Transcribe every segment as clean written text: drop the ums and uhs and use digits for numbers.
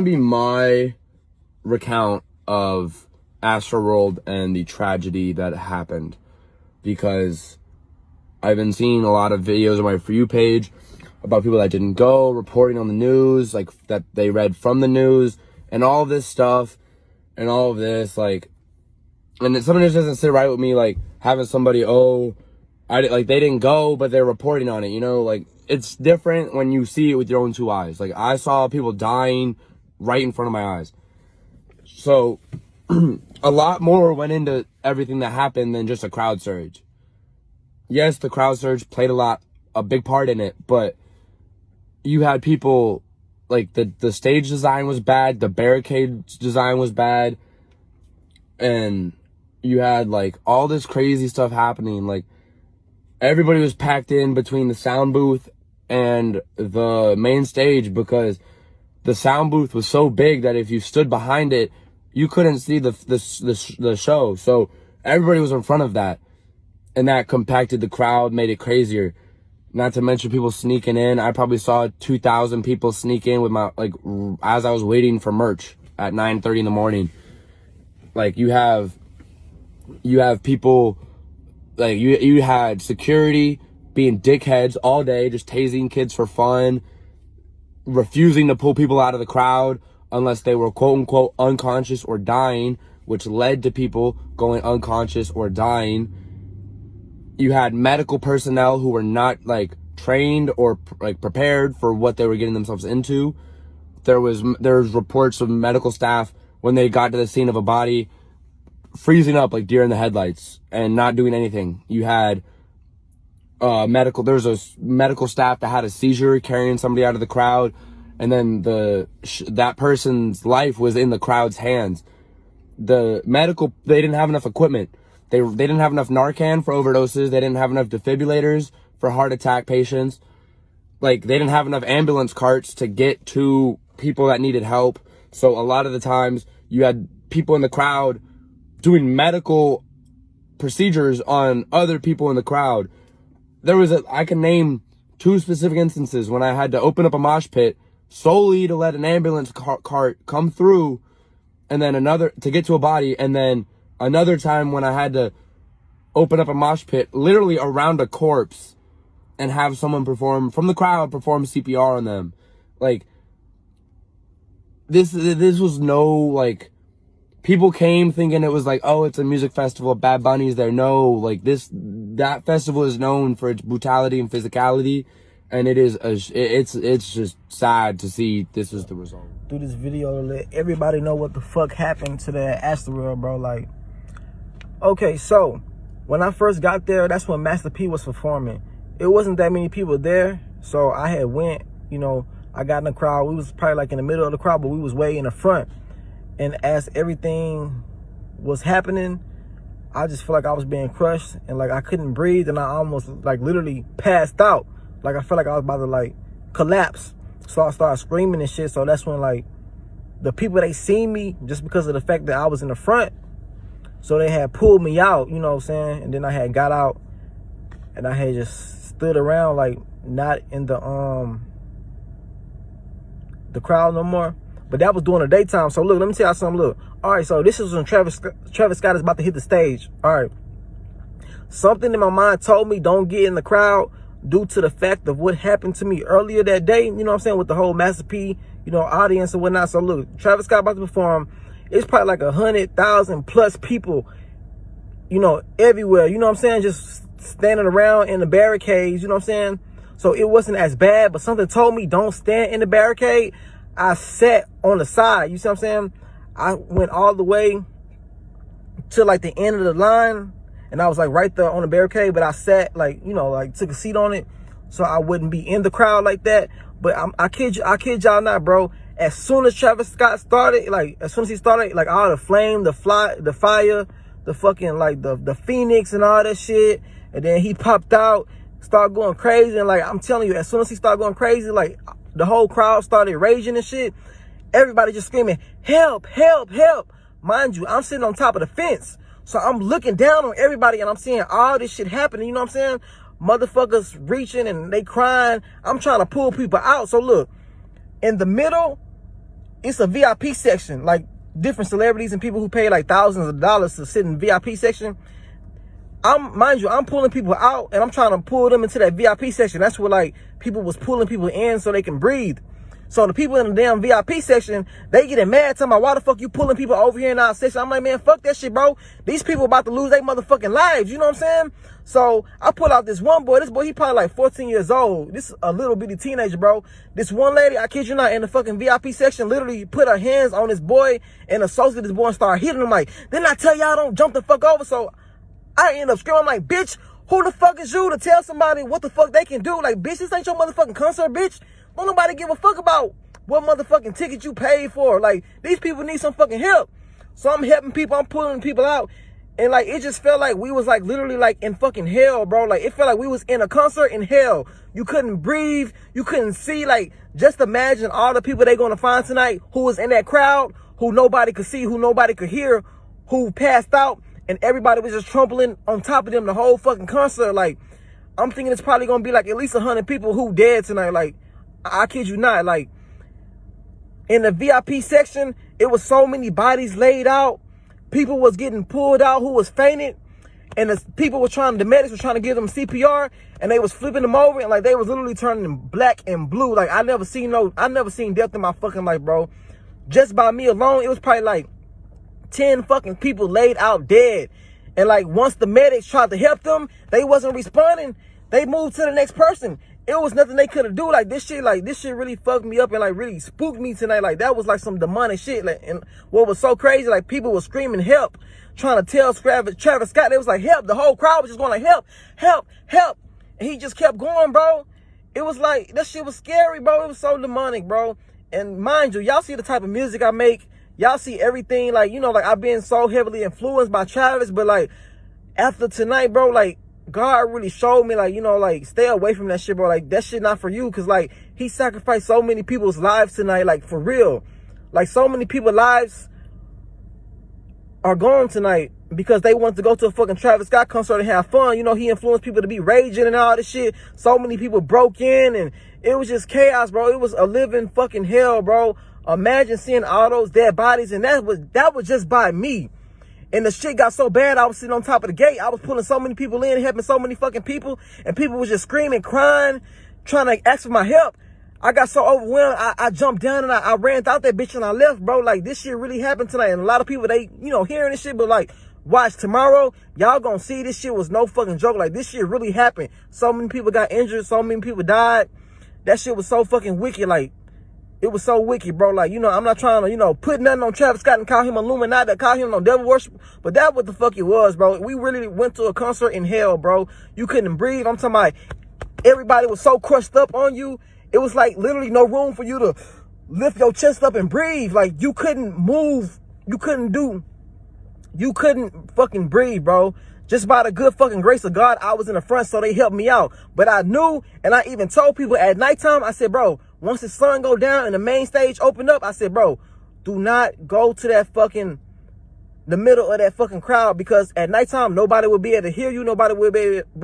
be my recount of Astroworld and the tragedy that happened, because I've been seeing a lot of videos on my For You page about people that didn't go, reporting on the news, like that they read from the news, and all of this stuff, and all of this, like, and something just doesn't sit right with me, like having somebody, they didn't go, but they're reporting on it, you know, like, it's different when you see it with your own two eyes. Like, I saw people dying right in front of my eyes. So, a lot more went into everything that happened than just a crowd surge. Yes, the crowd surge played a big part in it, but you had people, like, the stage design was bad, the barricade design was bad, and you had, like, all this crazy stuff happening. Like, everybody was packed in between the sound booth and the main stage, because the sound booth was so big that if you stood behind it, you couldn't see the show. So everybody was in front of that, and that compacted the crowd, made it crazier. Not to mention people sneaking in. I probably saw 2,000 people sneak in with my, like, as I was waiting for merch at 9:30 in the morning. Like, you have people, like, you had security being dickheads all day, just tasing kids for fun, refusing to pull people out of the crowd unless they were quote unquote unconscious or dying, which led to people going unconscious or dying. You had medical personnel who were not, like, trained or, like, prepared for what they were getting themselves into. There was reports of medical staff when they got to the scene of a body freezing up like deer in the headlights and not doing anything. You had there was a medical staff that had a seizure carrying somebody out of the crowd, and then that person's life was in the crowd's hands. They didn't have enough equipment. They didn't have enough Narcan for overdoses. They didn't have enough defibrillators for heart attack patients. Like, they didn't have enough ambulance carts to get to people that needed help. So a lot of the times you had people in the crowd doing medical procedures on other people in the crowd. I can name 2 specific instances when I had to open up a mosh pit solely to let an ambulance cart come through, and then another to get to a body, and then another time when I had to open up a mosh pit literally around a corpse and have someone from the crowd perform CPR on them. Like, this was no, like, people came thinking it was like, oh, it's a music festival, Bad Bunny's there. No, like, that festival is known for its brutality and physicality, and it's just sad to see this is the result. Do this video to let everybody know what the fuck happened to that Astroworld, bro. Like, okay, so when I first got there, that's when Master P was performing. It wasn't that many people there, so I had went, you know, I got in the crowd. We was probably like in the middle of the crowd, but we was way in the front. And as everything was happening, I just felt like I was being crushed, and like I couldn't breathe, and I almost like literally passed out. Like, I felt like I was about to like collapse. So I started screaming and shit. So that's when, like, the people, they seen me just because of the fact that I was in the front. So they had pulled me out, you know what I'm saying? And then I had got out, and I had just stood around, like, not in the crowd no more. But that was during the daytime. So look, let me tell y'all something. Look, all right, so this is when Travis Scott is about to hit the stage. All right, something in my mind told me don't get in the crowd due to the fact of what happened to me earlier that day. You know what I'm saying, with the whole Master P, you know, audience and whatnot. So look, Travis Scott about to perform. It's probably like 100,000 plus people, you know, everywhere. You know what I'm saying, just standing around in the barricades. You know what I'm saying. So it wasn't as bad, but something told me don't stand in the barricade. I sat on the side, you see what I'm saying? I went all the way to like the end of the line, and I was like right there on the barricade, but I sat like, you know, like took a seat on it so I wouldn't be in the crowd like that. But I kid y'all not, bro. As soon as Travis Scott started, like as soon as he started, like all the flame, the fire, the fucking like the phoenix and all that shit, and then he popped out, started going crazy, and like I'm telling you, as soon as he started going crazy, like the whole crowd started raging and shit. Everybody just screaming, help, help, help. Mind you, I'm sitting on top of the fence. So I'm looking down on everybody, and I'm seeing all this shit happening. You know what I'm saying? Motherfuckers reaching and they crying. I'm trying to pull people out. So look, in the middle it's a VIP section, like different celebrities and people who pay like thousands of dollars to sit in the VIP section. Mind you, I'm pulling people out and I'm trying to pull them into that VIP section. That's where like people was pulling people in so they can breathe. So the people in the damn VIP section, they getting mad, talking about why the fuck you pulling people over here in our section. I'm like, man, fuck that shit, bro. These people about to lose their motherfucking lives. You know what I'm saying? So I pull out this one boy. This boy, he probably like 14 years old. This is a little bitty teenager, bro. This one lady, I kid you not, in the fucking VIP section, literally put her hands on this boy and associated this boy and started hitting him like, didn't I tell y'all don't jump the fuck over? So I end up screaming, I'm like, bitch, who the fuck is you to tell somebody what the fuck they can do? Like, bitch, this ain't your motherfucking concert, bitch. Don't nobody give a fuck about what motherfucking ticket you paid for. Like, these people need some fucking help. So I'm helping people, I'm pulling people out. And like, it just felt like we was like literally like in fucking hell, bro. Like, it felt like we was in a concert in hell. You couldn't breathe. You couldn't see. Like, just imagine all the people they gonna find tonight who was in that crowd, who nobody could see, who nobody could hear, who passed out, and everybody was just trampling on top of them the whole fucking concert. Like, I'm thinking it's probably gonna be like at least 100 people who dead tonight. Like, I kid you not. Like, in the VIP section, it was so many bodies laid out. People was getting pulled out who was fainted. And the medics were trying to give them CPR, and they was flipping them over, and like they was literally turning black and blue. Like, I never seen death in my fucking life, bro. Just by me alone, it was probably like 10 fucking people laid out dead. And like, once the medics tried to help them, they wasn't responding. They moved to the next person. It was nothing they could have do. Like, this shit really fucked me up and like really spooked me tonight. Like, that was like some demonic shit. Like, and what was so crazy, like, people were screaming help, trying to tell Travis Scott. They was like, help. The whole crowd was just going like, help, help, help. And he just kept going, bro. It was like, that shit was scary, bro. It was so demonic, bro. And mind you, y'all see the type of music I make. Y'all see everything. Like, you know, like, I've been so heavily influenced by Travis, but like, after tonight, bro, like, God really showed me, like, you know, like, stay away from that shit, bro. Like, that shit not for you. Because, like, he sacrificed so many people's lives tonight, like, for real. Like, so many people's lives are gone tonight because they want to go to a fucking Travis Scott concert and have fun. You know, he influenced people to be raging and all this shit. So many people broke in, and it was just chaos, bro. It was a living fucking hell, bro. Imagine seeing all those dead bodies, and that was just by me. And the shit got so bad, I was sitting on top of the gate. I was pulling so many people in, helping so many fucking people. And people was just screaming, crying, trying to ask for my help. I got so overwhelmed, I jumped down and I ran out that bitch and I left, bro. Like, this shit really happened tonight. And a lot of people, they, you know, hearing this shit, but like, watch tomorrow, y'all gonna see this shit was no fucking joke. Like, this shit really happened. So many people got injured. So many people died. That shit was so fucking wicked. Like, it was so wicked, bro. Like, you know, I'm not trying to, you know, put nothing on Travis Scott and call him Illuminati, call him no devil worship, but that what the fuck it was, bro. We really went to a concert in hell, bro. You couldn't breathe. I'm talking about everybody was so crushed up on you. It was like literally no room for you to lift your chest up and breathe. Like, you couldn't move. You couldn't fucking breathe, bro. Just by the good fucking grace of God, I was in the front, so they helped me out. But I knew, and I even told people at nighttime, I said, bro, once the sun go down and the main stage opened up, I said, bro, do not go to that fucking, the middle of that fucking crowd, because at nighttime, nobody will be able to hear you. Nobody will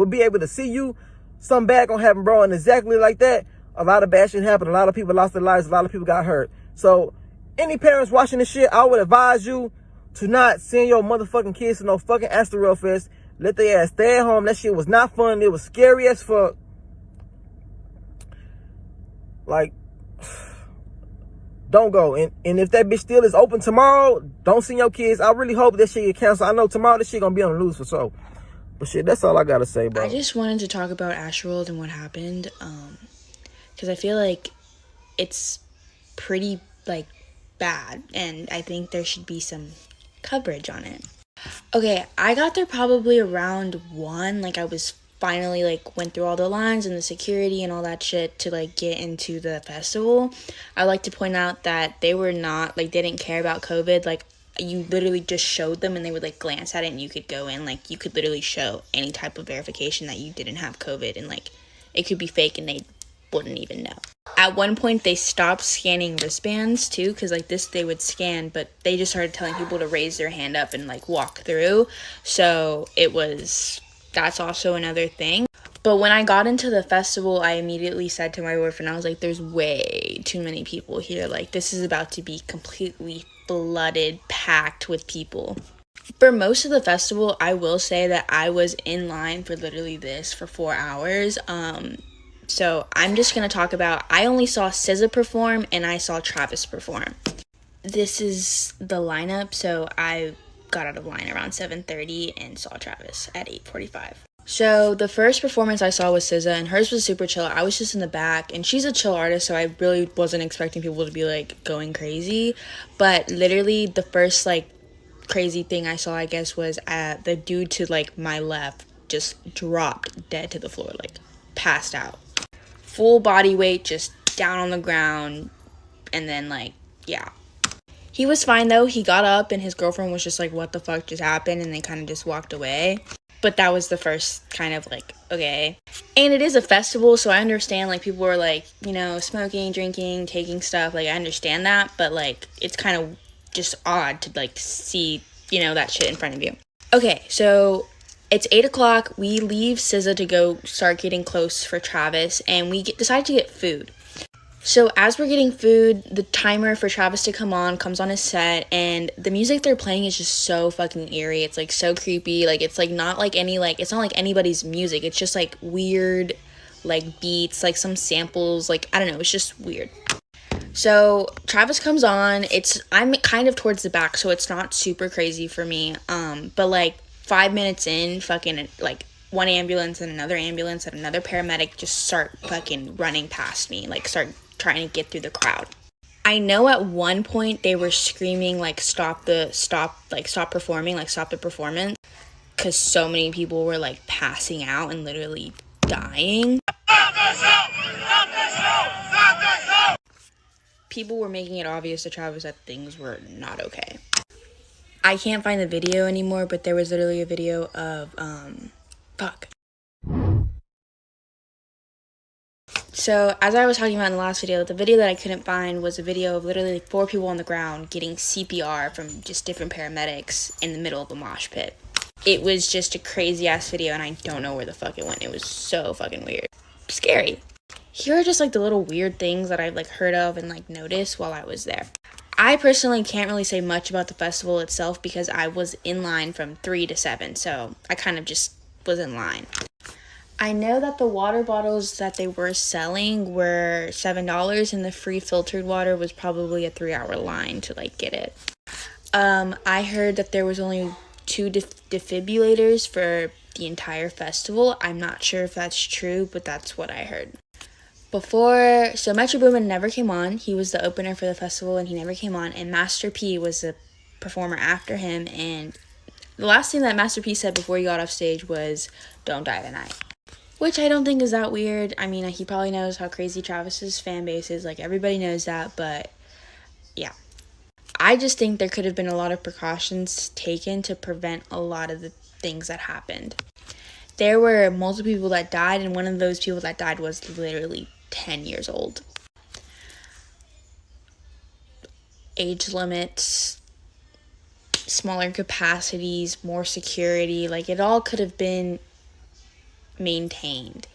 be able to see you. Something bad gonna happen, bro. And exactly like that, a lot of bad shit happened. A lot of people lost their lives. A lot of people got hurt. So any parents watching this shit, I would advise you to not send your motherfucking kids to no fucking Astroworld Fest. Let their ass stay at home. That shit was not fun. It was scary as fuck. Like, don't go. And if that bitch still is open tomorrow, don't send your kids. I really hope that shit get canceled. I know tomorrow this shit gonna be on the news for sure. But shit, that's all I gotta say, bro. I just wanted to talk about Astroworld and what happened. Because I feel like it's pretty, like, bad. And I think there should be some coverage on it. Okay, I got there probably around 1. Like, I was finally, like, went through all the lines and the security and all that shit to, like, get into the festival. I like to point out that they were not, like, they didn't care about COVID. Like, you literally just showed them and they would, like, glance at it and you could go in. Like, you could literally show any type of verification that you didn't have COVID, and, like, it could be fake and they wouldn't even know. At one point, they stopped scanning wristbands, too, because, like, this, they would scan, but they just started telling people to raise their hand up and, like, walk through. So, that's also another thing. But when I got into the festival, I immediately said to my boyfriend, I was like, there's way too many people here. Like, this is about to be completely flooded, packed with people. For most of the festival, I will say that I was in line for literally this for 4 hours. So I'm just going to talk about, I only saw SZA perform and I saw Travis perform. This is the lineup. So I got out of line around 7:30 and saw Travis at 8:45. So the first performance I saw was SZA, and hers was super chill. I was just in the back, and she's a chill artist, so I really wasn't expecting people to be like going crazy. But literally the first like crazy thing I saw, I guess, was the dude to like my left just dropped dead to the floor, like passed out. Full body weight, just down on the ground, and then like, yeah. He was fine though. He got up and his girlfriend was just like, what the fuck just happened? And they kind of just walked away. But that was the first kind of like, okay. And it is a festival, so I understand like people are like, you know, smoking, drinking, taking stuff. Like I understand that, but like it's kind of just odd to like see, you know, that shit in front of you. Okay, so it's 8 o'clock. We leave SZA to go start getting close for Travis, and we decide to get food. So as we're getting food, the timer for Travis to come on comes on his set, and the music they're playing is just so fucking eerie. It's like so creepy. Like it's like not like any like it's not like anybody's music. It's just like weird like beats, like some samples, like I don't know, it's just weird. So Travis comes on. I'm kind of towards the back, so it's not super crazy for me. But like 5 minutes in, fucking like one ambulance and another ambulance and another paramedic just start fucking running past me, like start trying to get through the crowd. I know at one point they were screaming like stop the performance, because so many people were like passing out and literally dying. People were making it obvious to Travis that things were not okay. I can't find the video anymore, but there was literally a video of So, as I was talking about in the last video, the video that I couldn't find was a video of literally 4 people on the ground getting CPR from just different paramedics in the middle of a mosh pit. It was just a crazy-ass video, and I don't know where the fuck it went. It was so fucking weird. Scary. Here are just, like, the little weird things that I've, like, heard of and, like, noticed while I was there. I personally can't really say much about the festival itself because I was in line from 3 to 7, so I kind of just was in line. I know that the water bottles that they were selling were $7, and the free filtered water was probably a 3-hour line to like get it. I heard that there was only 2 defibrillators for the entire festival. I'm not sure if that's true, but that's what I heard. So Metro Boomin never came on. He was the opener for the festival, and he never came on. And Master P was the performer after him, and the last thing that Master P said before he got off stage was, "Don't die tonight." Which I don't think is that weird. I mean, he probably knows how crazy Travis's fan base is. Like, everybody knows that, but yeah. I just think there could have been a lot of precautions taken to prevent a lot of the things that happened. There were multiple people that died, and one of those people that died was literally 10 years old. Age limits, smaller capacities, more security, like it all could have been maintained.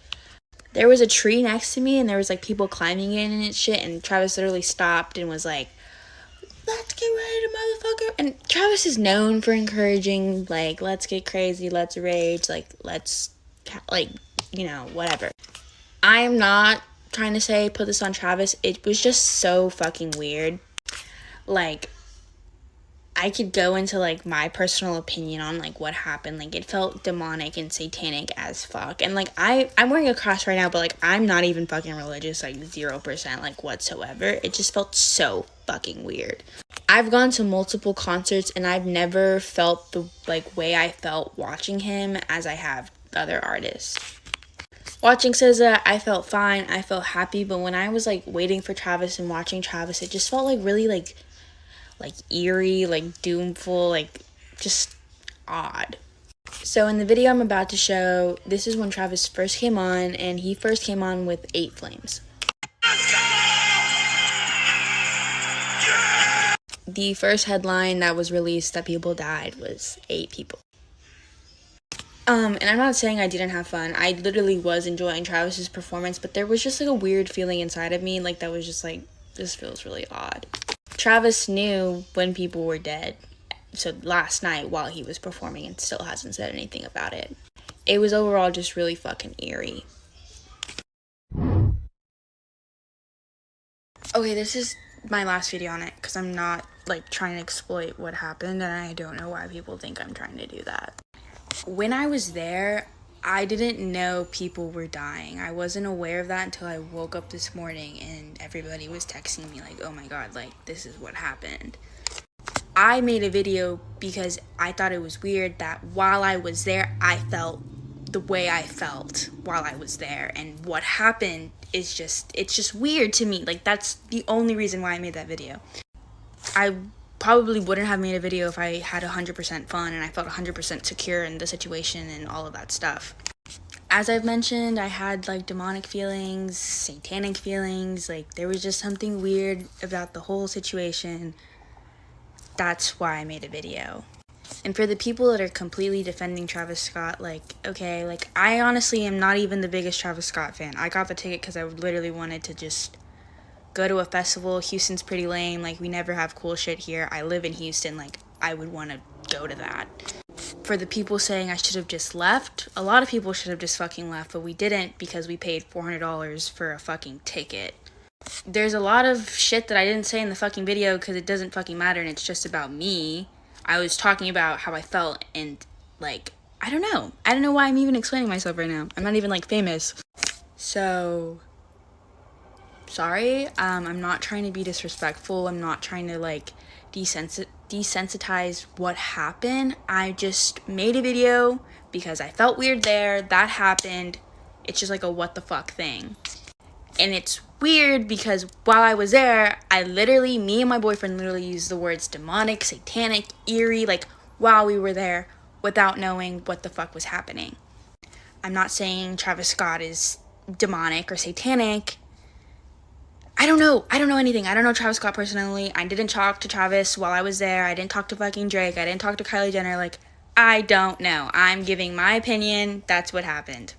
There was a tree next to me and there was like people climbing in and shit, and Travis literally stopped and was like, "Let's get ready to motherfucker." And Travis is known for encouraging like, let's get crazy, let's rage, like let's like, you know, whatever. I am not trying to say put this on Travis. It was just so fucking weird. Like, I could go into like my personal opinion on like what happened. Like, it felt demonic and satanic as fuck. And like I'm wearing a cross right now, but like I'm not even fucking religious, like 0% like whatsoever. It just felt so fucking weird. I've gone to multiple concerts and I've never felt the like way I felt watching him as I have other artists. Watching SZA, I felt fine, I felt happy, but when I was like waiting for Travis and watching Travis, it just felt like really like eerie, like doomful, like just odd. So in the video I'm about to show, this is when Travis first came on, and he first came on with 8 Flames. The first headline that was released that people died was 8 people. And I'm not saying I didn't have fun. I literally was enjoying Travis's performance, but there was just like a weird feeling inside of me, like that was just like, this feels really odd. Travis knew when people were dead, so last night while he was performing, and still hasn't said anything about it. It was overall just really fucking eerie. Okay, this is my last video on it, because I'm not like trying to exploit what happened, and I don't know why people think I'm trying to do that. When I was there, I didn't know people were dying. I wasn't aware of that until I woke up this morning and everybody was texting me like, oh my god, like, this is what happened. I made a video because I thought it was weird that while I was there, I felt the way I felt while I was there. And what happened is just, it's just weird to me. Like, that's the only reason why I made that video. I probably wouldn't have made a video if I had 100% fun and I felt 100% secure in the situation and all of that stuff. As I've mentioned, I had like demonic feelings, satanic feelings, like there was just something weird about the whole situation. That's why I made a video. And for the people that are completely defending Travis Scott, like, okay, like I honestly am not even the biggest Travis Scott fan. I got the ticket because I literally wanted to just go to a festival. Houston's pretty lame, like we never have cool shit here. I live in Houston, like I would want to go to that. For the people saying I should have just left, a lot of people should have just fucking left, but we didn't because we paid $400 for a fucking ticket. There's a lot of shit that I didn't say in the fucking video because it doesn't fucking matter and it's just about me. I was talking about how I felt and like, I don't know why I'm even explaining myself right now. I'm not even like famous. So sorry, I'm not trying to be disrespectful. I'm not trying to like desensitize what happened. I just made a video because I felt weird there. That happened. It's just like a what the fuck thing. And it's weird because while I was there, me and my boyfriend literally used the words demonic, satanic, eerie, like while we were there without knowing what the fuck was happening. I'm not saying Travis Scott is demonic or satanic. I don't know anything. I don't know Travis Scott personally. I didn't talk to Travis while I was there. I didn't talk to fucking Drake. I didn't talk to Kylie Jenner. Like, I don't know. I'm giving my opinion. That's what happened.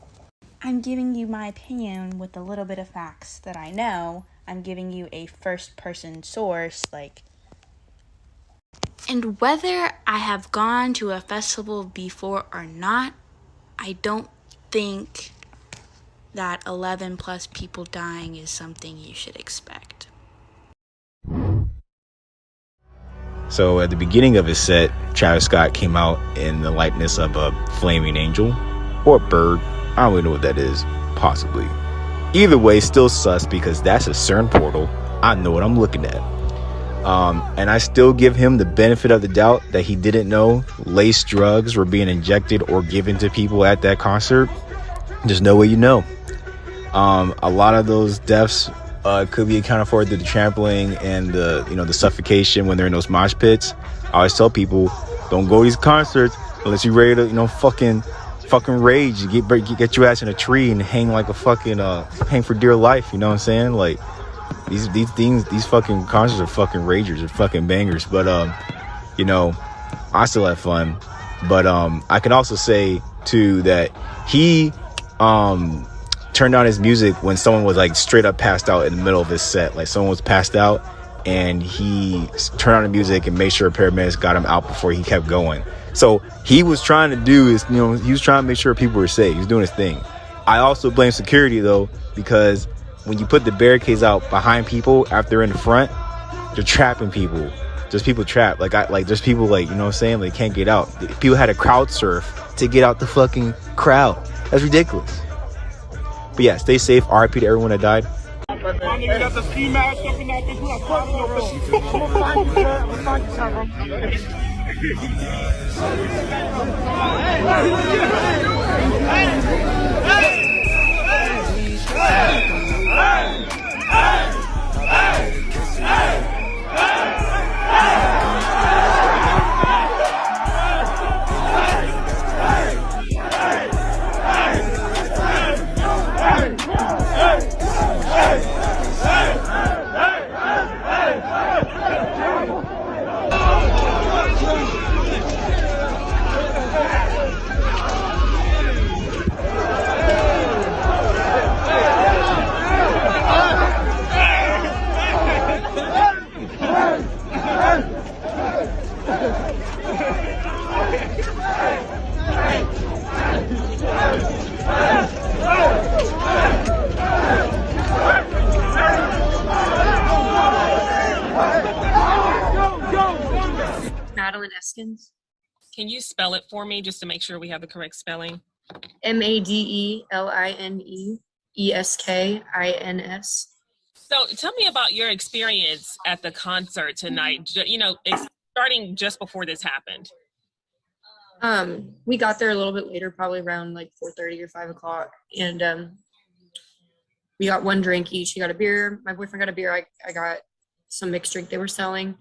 I'm giving you my opinion with a little bit of facts that I know. I'm giving you a first-person source, like. And whether I have gone to a festival before or not, I don't think that 11 plus people dying is something you should expect. So at the beginning of his set, Travis Scott came out in the likeness of a flaming angel or a bird. I don't really know what that is, possibly. Either way, still sus because that's a CERN portal. I know what I'm looking at. And I still give him the benefit of the doubt that he didn't know lace drugs were being injected or given to people at that concert. There's no way you know. A lot of those deaths could be accounted for through the trampling and the suffocation when they're in those mosh pits. I always tell people, don't go to these concerts unless you're ready to fucking rage. Get your ass in a tree and hang like a fucking hang for dear life. You know what I'm saying? Like these fucking concerts are fucking ragers, they're fucking bangers. But I still had fun. But I can also say too that he turned on his music when someone was like straight up passed out in the middle of his set. Like someone was passed out and he turned on the music and made sure paramedics got him out before he kept going. So he was trying to do is, he was trying to make sure people were safe. He was doing his thing. I also blame security though, because when you put the barricades out behind people after they're in the front, they're trapping people. There's people trapped. There's people like, you know what I'm saying? They can't get out. People had to crowd surf to get out the fucking crowd. That's ridiculous. But yeah, stay safe. RIP to everyone that died. Maskins. Can you spell it for me just to make sure we have the correct spelling? Madelineskins. So tell me about your experience at the concert tonight, starting just before this happened. We got there a little bit later, probably around like 4:30 or 5 o'clock. And we got one drink each. He got a beer. My boyfriend got a beer. I got some mixed drink they were selling.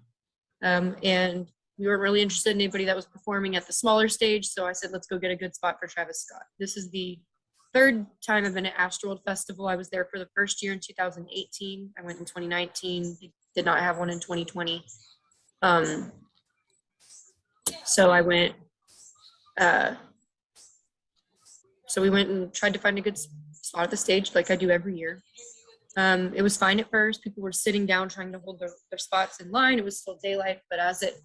And we weren't really interested in anybody that was performing at the smaller stage. So I said, let's go get a good spot for Travis Scott. This is the third time I've been at Astroworld Festival. I was there for the first year in 2018. I went in 2019. They did not have one in 2020. So I went, so we went and tried to find a good spot at the stage like I do every year. It was fine at first. People were sitting down trying to hold their spots in line. It was still daylight, but that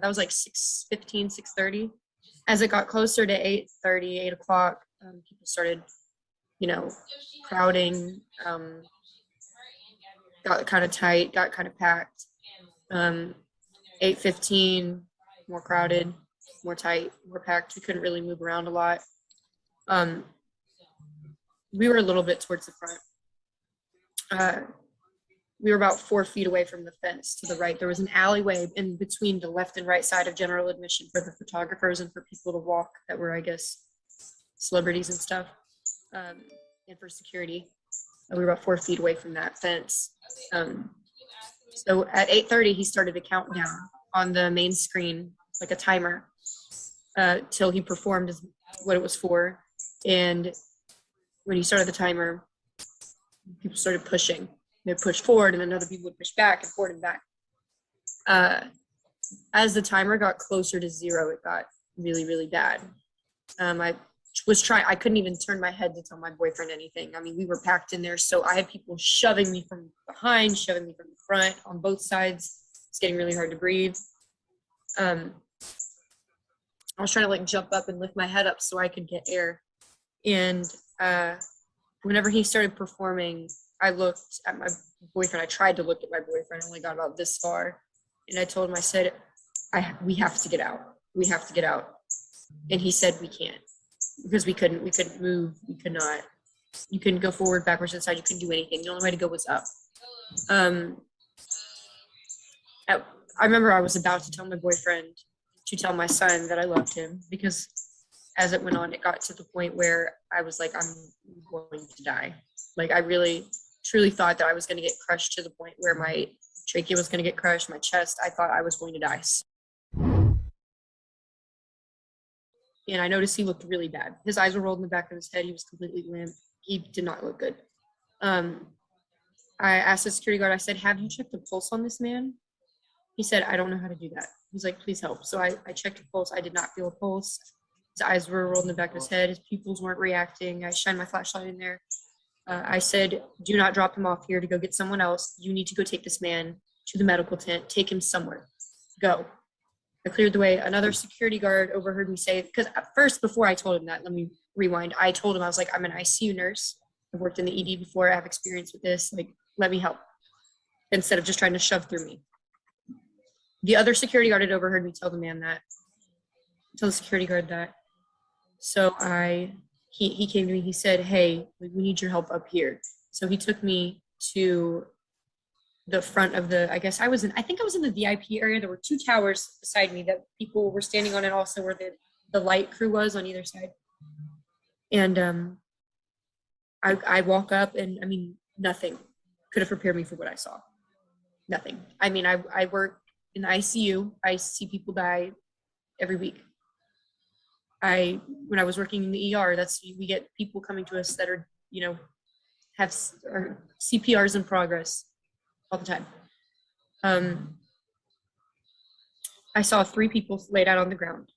was like 6:15, 6:30. As it got closer to 8:30, 8 o'clock, people started, crowding, got kind of tight, got kind of packed. 8:15, more crowded, more tight, more packed. We couldn't really move around a lot. We were a little bit towards the front. We were about 4 feet away from the fence to the right. There was an alleyway in between the left and right side of general admission for the photographers and for people to walk that were, I guess, celebrities and stuff, and for security. We were about 4 feet away from that fence. So at 8:30, he started a countdown on the main screen, like a timer, till he performed what it was for. And when he started the timer, people started pushing. They'd push forward, and then other people would push back and forward and back. As the timer got closer to 0, it got really, really bad. I couldn't even turn my head to tell my boyfriend anything. I mean, we were packed in there, so I had people shoving me from behind, shoving me from the front, on both sides. It's getting really hard to breathe. I was trying to jump up and lift my head up so I could get air. And whenever he started performing, I looked at my boyfriend. I tried to look at my boyfriend. I only got about this far. And I told him, I said, we have to get out. We have to get out. And he said, we can't. Because we couldn't move. We could not. You couldn't go forward, backwards, inside. You couldn't do anything. The only way to go was up. I remember I was about to tell my boyfriend to tell my son that I loved him, because as it went on, it got to the point where I was like, I'm going to die. I really, truly thought that I was going to get crushed to the point where my trachea was going to get crushed, my chest. I thought I was going to die. And I noticed he looked really bad. His eyes were rolled in the back of his head. He was completely limp. He did not look good. I asked the security guard, I said, have you checked the pulse on this man? He said, I don't know how to do that. He's like, please help. So I checked the pulse. I did not feel a pulse. His eyes were rolled in the back of his head. His pupils weren't reacting. I shined my flashlight in there. I said, do not drop him off here to go get someone else. You need to go take this man to the medical tent. Take him somewhere. Go. I cleared the way. Another security guard overheard me say, because at first, before I told him that, let me rewind. I told him, I was like, I'm an ICU nurse. I've worked in the ED before. I have experience with this. Let me help. Instead of just trying to shove through me. The other security guard had overheard me tell the man that. Tell the security guard that. So he came to me, he said, hey, we need your help up here. So he took me to the front of the, I think I was in the VIP area. There were 2 towers beside me that people were standing on, and also where the light crew was on either side. And I walk up, and nothing could have prepared me for what I saw. Nothing. I work in the ICU. I see people die every week. When I was working in the ER, we get people coming to us that are, have CPRs in progress all the time. I saw 3 people laid out on the ground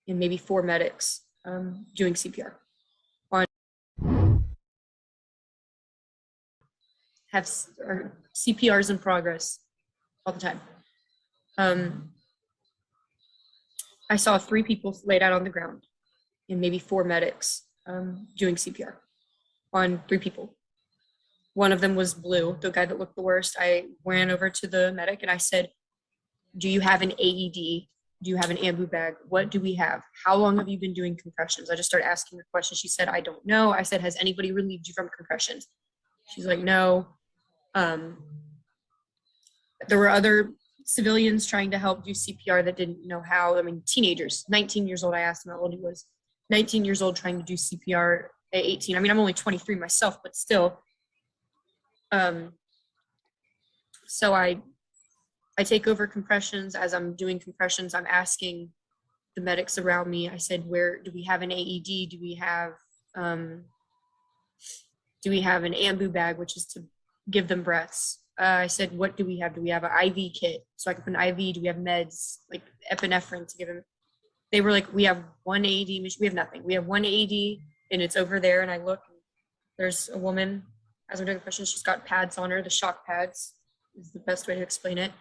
and maybe 4 medics doing CPR. Have CPRs in progress all the time. I saw 3 people laid out on the ground and maybe 4 medics doing CPR on 3 people. One of them was Blue, the guy that looked the worst. I ran over to the medic and I said, do you have an AED Do you have an ambu bag? What do we have? How long have you been doing concussions? I just started asking her questions. She said, I don't know. I said, has anybody relieved you from concussions? She's like, no. There were other civilians trying to help do CPR that didn't know how. I mean, teenagers, 19 years old. I asked him how old he was. 19 years old trying to do CPR at 18. I mean, I'm only 23 myself, but still. So I take over compressions. As I'm doing compressions, I'm asking the medics around me. I said, where do we have an AED? Do we have an ambu bag, which is to give them breaths? I said, what do we have? Do we have an IV kit? So I can put an IV. Do we have meds, like epinephrine to give them? They were like, we have one AED machine. We have nothing. We have one AED and it's over there. And I look, and there's a woman, as I'm doing compressions, she's got pads on her, the shock pads is the best way to explain it.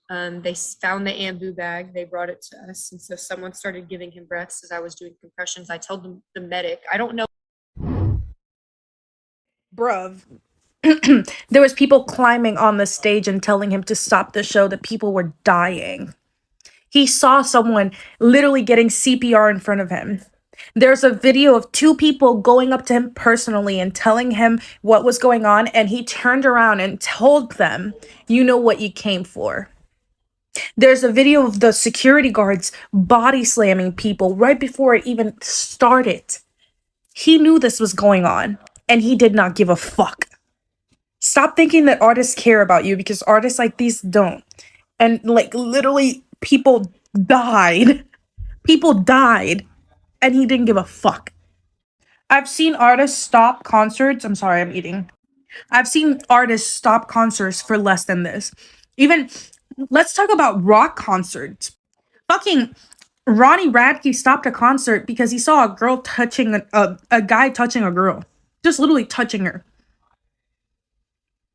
They found the ambu bag. They brought it to us. And so someone started giving him breaths as I was doing compressions. I told them, the medic, I don't know. Bruv. There was people climbing on the stage and telling him to stop the show, that people were dying. He saw someone literally getting CPR in front of him. There's a video of 2 people going up to him personally and telling him what was going on, and he turned around and told them, you know what you came for. There's a video of the security guards body slamming people right before it even started. He knew this was going on, and he did not give a fuck. Stop thinking that artists care about you, because artists like these don't. And like literally people died. People died, and he didn't give a fuck. I've seen artists stop concerts. I'm sorry, I'm eating. I've seen artists stop concerts for less than this. Even, let's talk about rock concerts. Fucking Ronnie Radke stopped a concert because he saw a girl touching a guy touching a girl. Just literally touching her.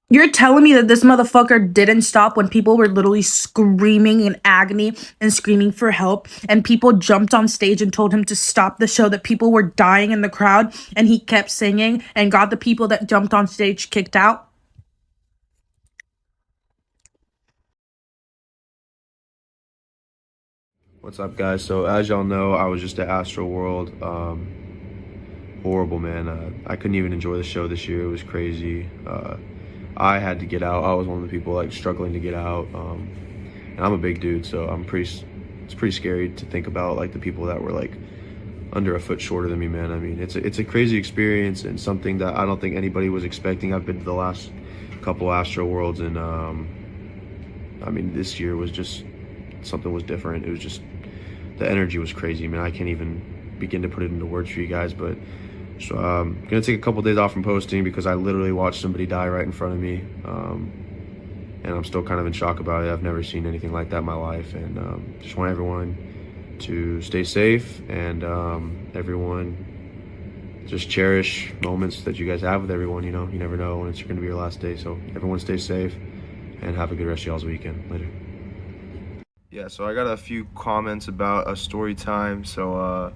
You're telling me that this motherfucker didn't stop when people were literally screaming in agony and screaming for help, and people jumped on stage and told him to stop the show, that people were dying in the crowd, and he kept singing and got the people that jumped on stage kicked out? What's up, guys? So as y'all know, I was just at Astroworld. Horrible, man. I couldn't even enjoy the show this year. It was crazy. I had to get out. I was one of the people like struggling to get out. And I'm a big dude, so it's pretty scary to think about like the people that were like under a foot shorter than me, man. I mean, it's a crazy experience and something that I don't think anybody was expecting. I've been to the last couple Astroworlds, and I mean, this year was just, something was different. It was just, the energy was crazy, man. I can't even begin to put it into words for you guys, but so I'm gonna take a couple days off from posting because I literally watched somebody die right in front of me, and I'm still kind of in shock about it. I've never seen anything like that in my life, and just want everyone to stay safe, and everyone just cherish moments that you guys have with everyone. You know, you never know when it's gonna be your last day, so everyone stay safe and have a good rest of y'all's weekend. Later. Yeah, so I got a few comments about a story time. So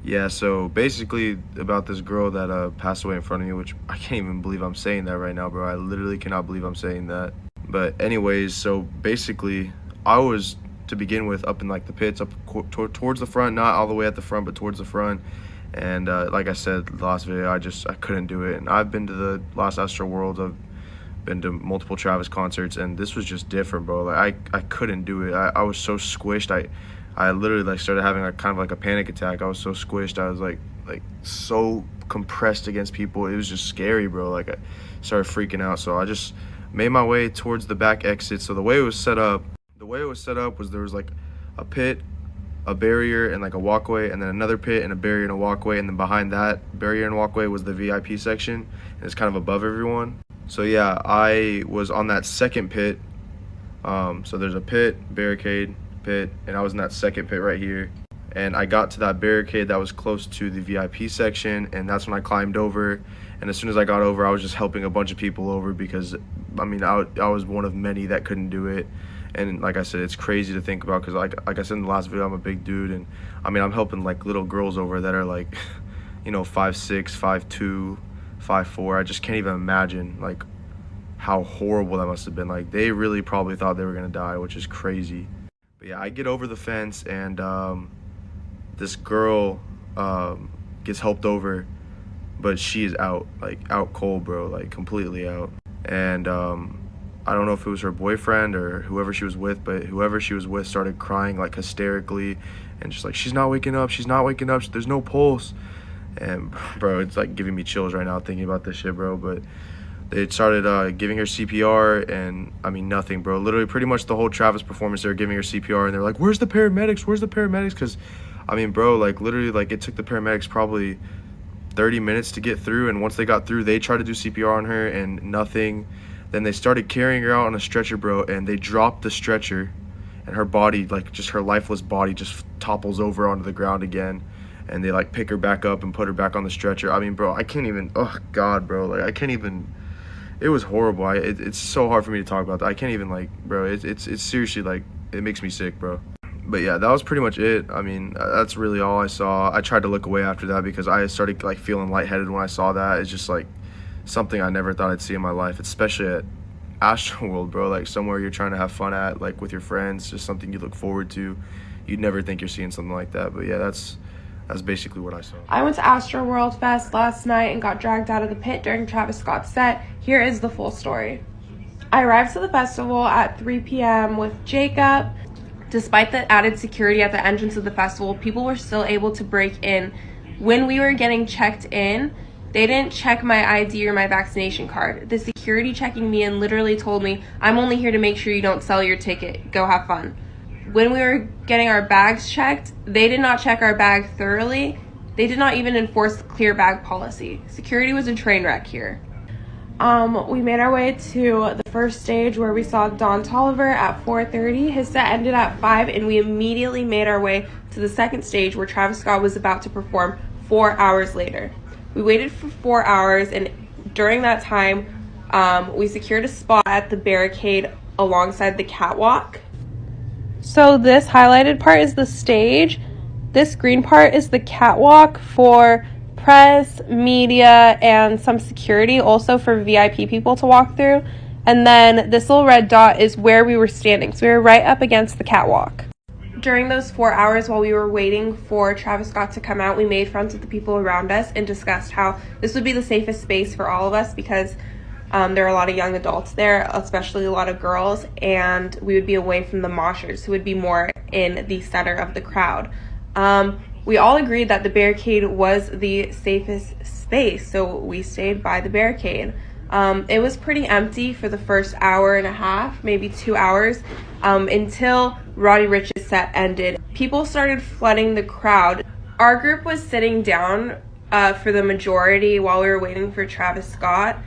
yeah, so basically about this girl that passed away in front of me, which I can't even believe I'm saying that right now, bro. I literally cannot believe I'm saying that. But anyways, so basically I was, to begin with, up in like the pits, up towards the front, not all the way at the front, but towards the front. And like I said the last video, I couldn't do it. And I've been to the last Astroworld, I've been to multiple Travis concerts, and this was just different, bro. Like I couldn't do it. I was so squished. I literally like started having like kind of like a panic attack. I was so squished. I was like so compressed against people. It was just scary, bro. Like I started freaking out. So I just made my way towards the back exit. So the way it was set up was there was like a pit, a barrier, and like a walkway, and then another pit and a barrier and a walkway, and then behind that barrier and walkway was the VIP section, and it's kind of above everyone. So yeah, I was on that second pit. So there's a pit, barricade, pit, and I was in that second pit right here. And I got to that barricade that was close to the VIP section, and that's when I climbed over. And as soon as I got over, I was just helping a bunch of people over because, I mean, I was one of many that couldn't do it. And like I said, it's crazy to think about because like I said in the last video, I'm a big dude, and I mean, I'm helping like little girls over that are like, you know, 5'6", 5'2", 5'4". I just can't even imagine like how horrible that must have been. Like they really probably thought they were gonna die, which is crazy. But yeah, I get over the fence, and this girl gets helped over, but she is out, like out cold, bro, like completely out. And I don't know if it was her boyfriend or whoever she was with, but whoever she was with started crying like hysterically, and just like, she's not waking up, there's no pulse. And bro, it's like giving me chills right now thinking about this shit, bro. But they started giving her CPR, and I mean, nothing, bro. Literally pretty much the whole Travis performance, they were giving her CPR, and they're like, where's the paramedics, because I mean, bro, like literally, like it took the paramedics probably 30 minutes to get through, and once they got through, they tried to do CPR on her and nothing. Then they started carrying her out on a stretcher, bro, and they dropped the stretcher, and her body, like just her lifeless body, just topples over onto the ground again, and they like pick her back up and put her back on the stretcher. I mean, bro, I can't even, oh God, bro, like I can't even, it was horrible. It's so hard for me to talk about that. I can't even, like, bro, it's seriously, like, it makes me sick, bro. But yeah, that was pretty much it. I mean, that's really all I saw. I tried to look away after that because I started like feeling lightheaded when I saw that. It's just like something I never thought I'd see in my life, especially at Astroworld, bro. Like somewhere you're trying to have fun at, like with your friends, just something you look forward to. You'd never think you're seeing something like that. But yeah, that's basically what I saw. I went to Astroworld Fest last night and got dragged out of the pit during Travis Scott's set. Here is the full story. I arrived to the festival at 3 p.m. with Jacob. Despite the added security at the entrance of the festival, people were still able to break in. When we were getting checked in, they didn't check my ID or my vaccination card. The security checking me in literally told me, I'm only here to make sure you don't sell your ticket. Go have fun. When we were getting our bags checked, they did not check our bag thoroughly. They did not even enforce the clear bag policy. Security was a train wreck here. We made our way to the first stage where we saw Don Tolliver at 4:30. His set ended at 5, and we immediately made our way to the second stage where Travis Scott was about to perform 4 hours later. We waited for 4 hours, and during that time, we secured a spot at the barricade alongside the catwalk. So this highlighted part is the stage. This green part is the catwalk for press, media, and some security, also for VIP people to walk through. And then this little red dot is where we were standing. So we were right up against the catwalk. During those 4 hours while we were waiting for Travis Scott to come out, we made friends with the people around us and discussed how this would be the safest space for all of us because there are a lot of young adults there, especially a lot of girls, and we would be away from the moshers who would be more in the center of the crowd. We all agreed that the barricade was the safest space, so we stayed by the barricade. It was pretty empty for the first hour and a half, maybe 2 hours, until Roddy Ricch's set ended. People started flooding the crowd. Our group was sitting down for the majority while we were waiting for Travis Scott,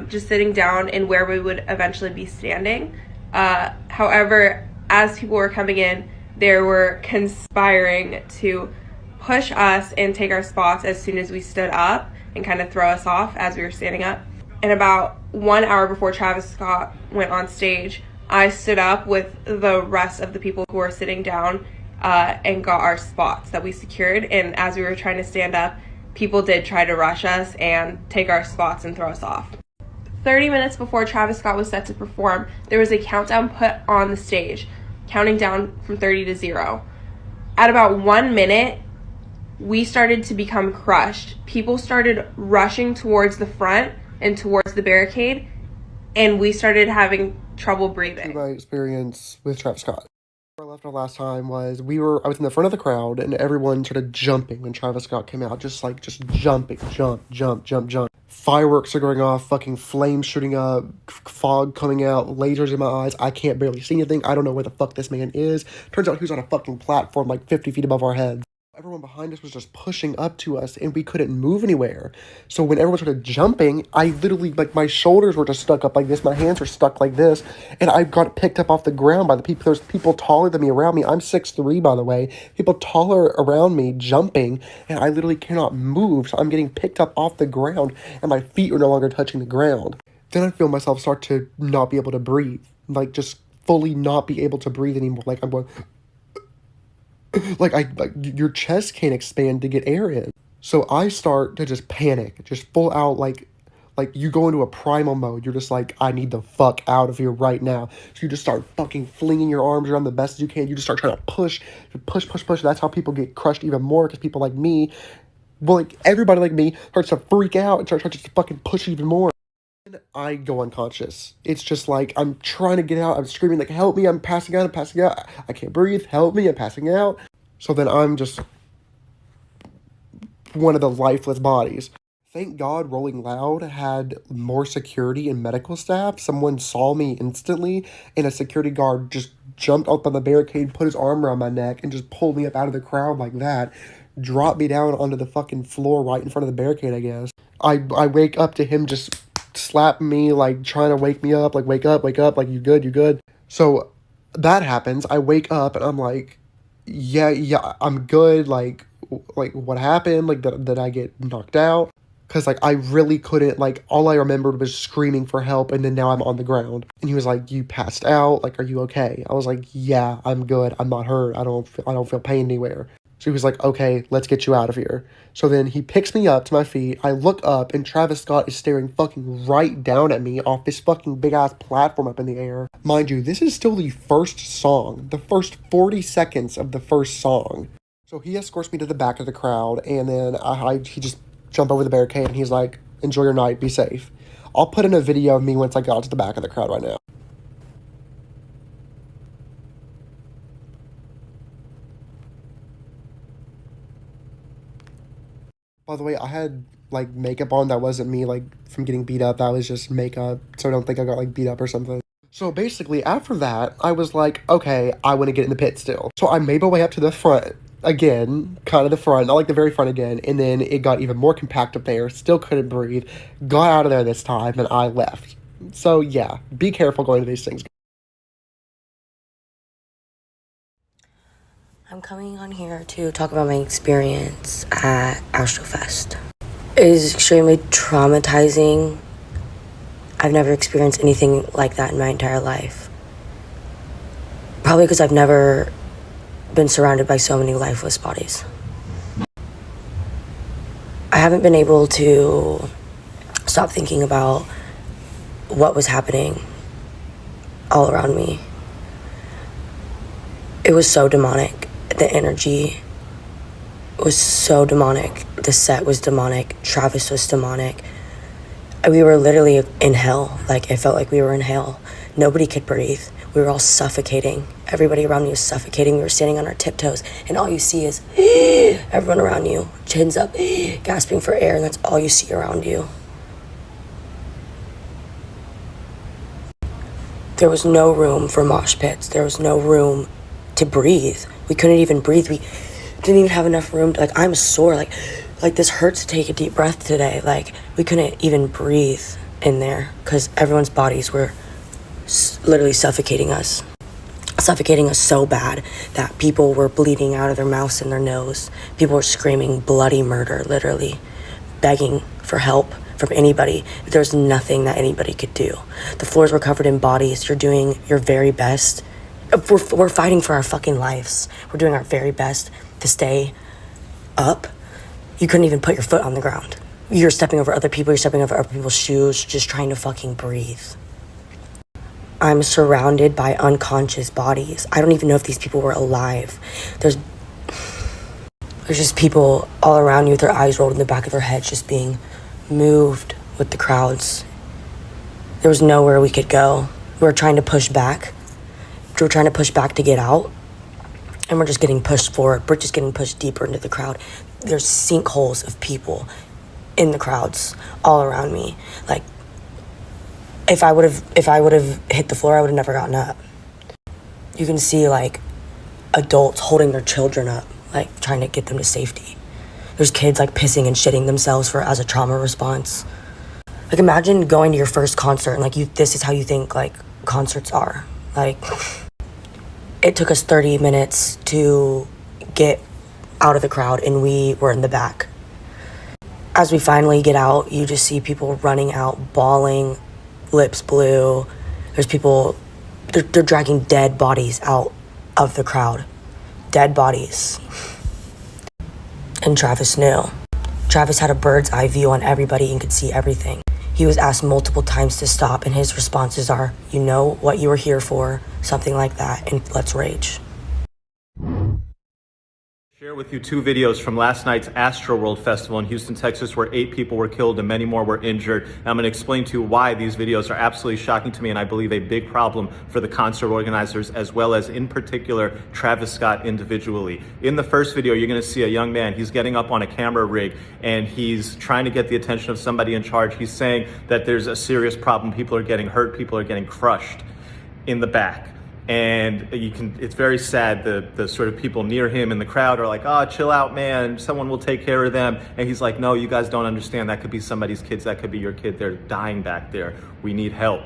just sitting down in where we would eventually be standing. However, as people were coming in, they were conspiring to push us and take our spots as soon as we stood up and kind of throw us off as we were standing up. And about 1 hour before Travis Scott went on stage, I stood up with the rest of the people who were sitting down and got our spots that we secured. And as we were trying to stand up, people did try to rush us and take our spots and throw us off. 30 minutes before Travis Scott was set to perform, there was a countdown put on the stage, counting down from 30 to 0. At about 1 minute, we started to become crushed. People started rushing towards the front and towards the barricade, and we started having trouble breathing. My experience with Travis Scott. Where I left off last time was I was in the front of the crowd, and everyone started jumping when Travis Scott came out, just jumping, jump. Fireworks are going off, fucking flames shooting up, fog coming out, lasers in my eyes. I can't barely see anything. I don't know where the fuck this man is. Turns out he was on a fucking platform like 50 feet above our heads. Everyone behind us was just pushing up to us, and we couldn't move anywhere. So when everyone started jumping, I literally, like, my shoulders were just stuck up like this, my hands were stuck like this, and I got picked up off the ground by the people. There's people taller than me around me. I'm 6'3", by the way. People taller around me jumping, and I literally cannot move, so I'm getting picked up off the ground, and my feet are no longer touching the ground. Then I feel myself start to not be able to breathe, like, just fully not be able to breathe anymore. Like, I'm going... Like, your chest can't expand to get air in. So I start to just panic, just full out, like Like, you go into a primal mode. You're just like, I need the fuck out of here right now. So you just start fucking flinging your arms around the best as you can. You just start trying to push. That's how people get crushed even more, because people like me, well, like, everybody like me starts to freak out and starts to fucking push even more. And I go unconscious. It's just like, I'm trying to get out. I'm screaming like, help me, I'm passing out. I can't breathe. Help me, I'm passing out. So then I'm just one of the lifeless bodies. Thank God Rolling Loud had more security and medical staff. Someone saw me instantly, and a security guard just jumped up on the barricade, put his arm around my neck, and just pulled me up out of the crowd like that. Dropped me down onto the fucking floor right in front of the barricade, I guess. I wake up to him just slapping me, like, trying to wake me up, like, wake up, like, you good. So that happens. I wake up, and I'm like, yeah, I'm good, like, what happened? Like, did I get knocked out? Because, like, I really couldn't, like, all I remembered was screaming for help, and then now I'm on the ground. And he was like, you passed out? Like, are you okay? I was like, yeah, I'm good. I'm not hurt. I don't feel pain anywhere. So he was like, okay, let's get you out of here. So then he picks me up to my feet. I look up, and Travis Scott is staring fucking right down at me off this fucking big-ass platform up in the air. Mind you, this is still the first song. The first 40 seconds of the first song. So he escorts me to the back of the crowd, and then he just jump over the barricade, and he's like, enjoy your night, be safe. I'll put in a video of me once I got to the back of the crowd right now. By the way, I had, like, makeup on that wasn't me, like, from getting beat up. That was just makeup, so I don't think I got, like, beat up or something. So basically, after that, I was like, okay, I want to get in the pit still. So I made my way up to the front. Again, kind of the front, not like the very front again, and then it got even more compact up there, still couldn't breathe, got out of there this time, and I left. So yeah, be careful going to these things. I'm coming on here to talk about my experience at Astrofest. It is extremely traumatizing. I've never experienced anything like that in my entire life. Probably because I've never been surrounded by so many lifeless bodies. I haven't been able to stop thinking about what was happening all around me. It was so demonic. The energy was so demonic. The set was demonic. Travis was demonic. We were literally in hell. Like, it felt like we were in hell. Nobody could breathe. We were all suffocating. Everybody around me was suffocating. We were standing on our tiptoes, and all you see is everyone around you, chins up, gasping for air, and that's all you see around you. There was no room for mosh pits. There was no room to breathe. We couldn't even breathe. We didn't even have enough room to, like, I'm sore. Like this hurts to take a deep breath today. Like, we couldn't even breathe in there because everyone's bodies were literally suffocating us so bad that people were bleeding out of their mouths and their nose. People were screaming bloody murder, literally begging for help from anybody. There was nothing that anybody could do. The floors were covered in bodies. You're doing your very best. We're fighting for our fucking lives. We're doing our very best to stay up. You couldn't even put your foot on the ground. You're stepping over other people. You're stepping over other people's shoes, just trying to fucking breathe. I'm surrounded by unconscious bodies. I don't even know if these people were alive. There's just people all around you with their eyes rolled in the back of their heads, just being moved with the crowds. There was nowhere we could go. We were trying to push back. We were trying to push back to get out, and we're just getting pushed forward. We're just getting pushed deeper into the crowd. There's sinkholes of people in the crowds all around me. Like, if I would have hit the floor, I would have never gotten up. You can see, like, adults holding their children up, like, trying to get them to safety. There's kids, like, pissing and shitting themselves as a trauma response. Like, imagine going to your first concert and, like, this is how you think, like, concerts are. Like, it took us 30 minutes to get out of the crowd, and we were in the back. As we finally get out, you just see people running out, bawling, lips blue. There's people, they're dragging dead bodies out of the crowd. Dead bodies. And Travis knew. Travis had a bird's eye view on everybody and could see everything. He was asked multiple times to stop, and his responses are, "You know what you were here for," something like that, and let's rage. Share with you 2 videos from last night's Astroworld Festival in Houston, Texas, where 8 people were killed and many more were injured. And I'm going to explain to you why these videos are absolutely shocking to me, and I believe a big problem for the concert organizers, as well as in particular Travis Scott individually. In the first video, you're going to see a young man. He's getting up on a camera rig and he's trying to get the attention of somebody in charge. He's saying that there's a serious problem. People are getting hurt. People are getting crushed in the back. And it's very sad. The sort of people near him in the crowd are like, "Oh, chill out, man. Someone will take care of them." And he's like, "No, you guys don't understand. That could be somebody's kids. That could be your kid. They're dying back there. We need help."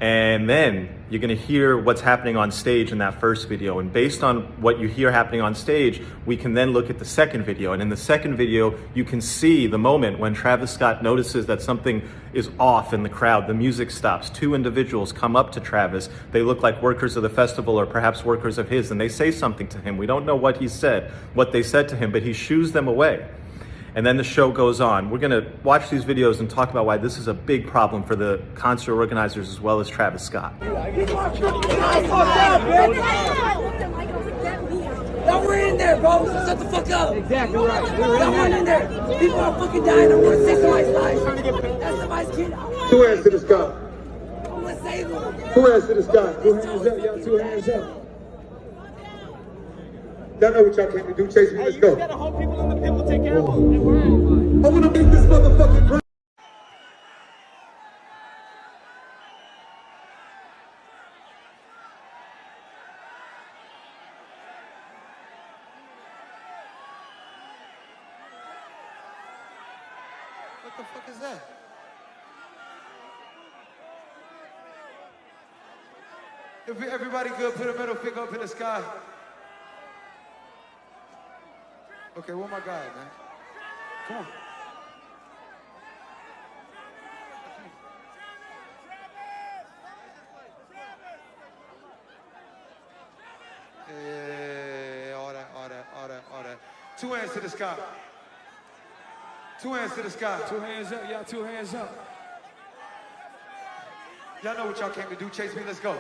And then you're gonna hear what's happening on stage in that first video. And based on what you hear happening on stage, we can then look at the second video. And in the second video, you can see the moment when Travis Scott notices that something is off in the crowd. The music stops. 2 individuals come up to Travis. They look like workers of the festival or perhaps workers of his, and they say something to him. We don't know what he said, what they said to him, but he shoos them away. And then the show goes on. We're gonna watch these videos and talk about why this is a big problem for the concert organizers as well as Travis Scott. No, we're in there, bro. Shut the fuck up. Exactly right. No one in there. People are fucking dying. I'm gonna save somebody's life. That's somebody's kid. 2 hands to the sky. I'm gonna save them. 2 hands to the sky. 2 hands up, y'all. 2 hands up. Y'all know what y'all came to do. Chase me. Let's go. gotta hold people in the pit. We'll take care of them. I wanna make this motherfucking great. What the fuck is that? If everybody good, put a middle finger up in the sky. Okay, where my guy, man? Come on. Yeah, all that. 2 hands to the sky. 2 hands to the sky. 2 hands up, y'all. 2 hands up. Y'all know what y'all came to do. Chase me. Let's go.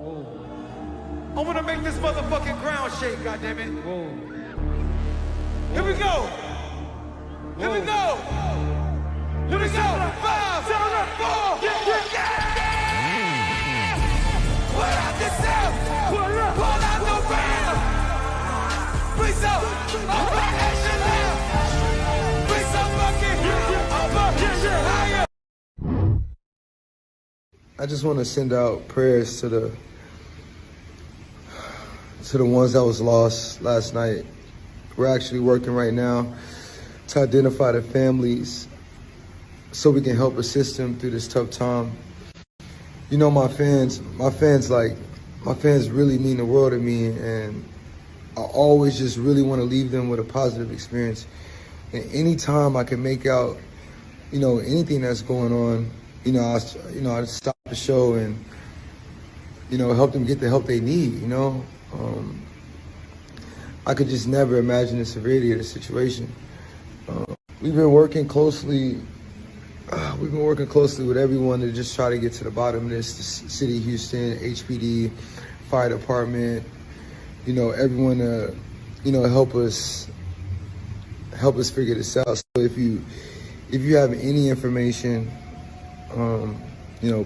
Whoa. I want to make this motherfucking ground shake, goddammit. Whoa. Here we go. Here we go. Here we go. 5, 4, yeah! Pull out the sound. Pull out the round. Please up. Up action now. Please up fucking higher. I just want to send out prayers to the ones that was lost last night. We're actually working right now to identify the families so we can help assist them through this tough time. You know, my fans really mean the world to me, and I always just really want to leave them with a positive experience. And anytime I can make out, you know, anything that's going on, I stop the show and, help them get the help they need, I could just never imagine the severity of the situation. We've been working closely with everyone to just try to get to the bottom of this. The city of Houston, HPD, fire department, everyone to, help us figure this out. So if you have any information,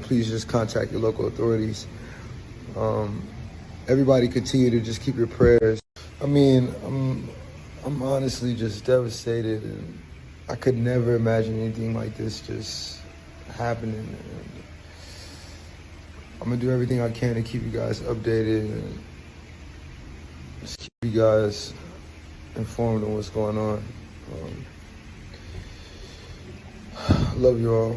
please just contact your local authorities. Everybody continue to just keep your prayers. I mean, I'm honestly just devastated, and I could never imagine anything like this just happening. And I'm gonna do everything I can to keep you guys updated and just keep you guys informed on what's going on. Love you all.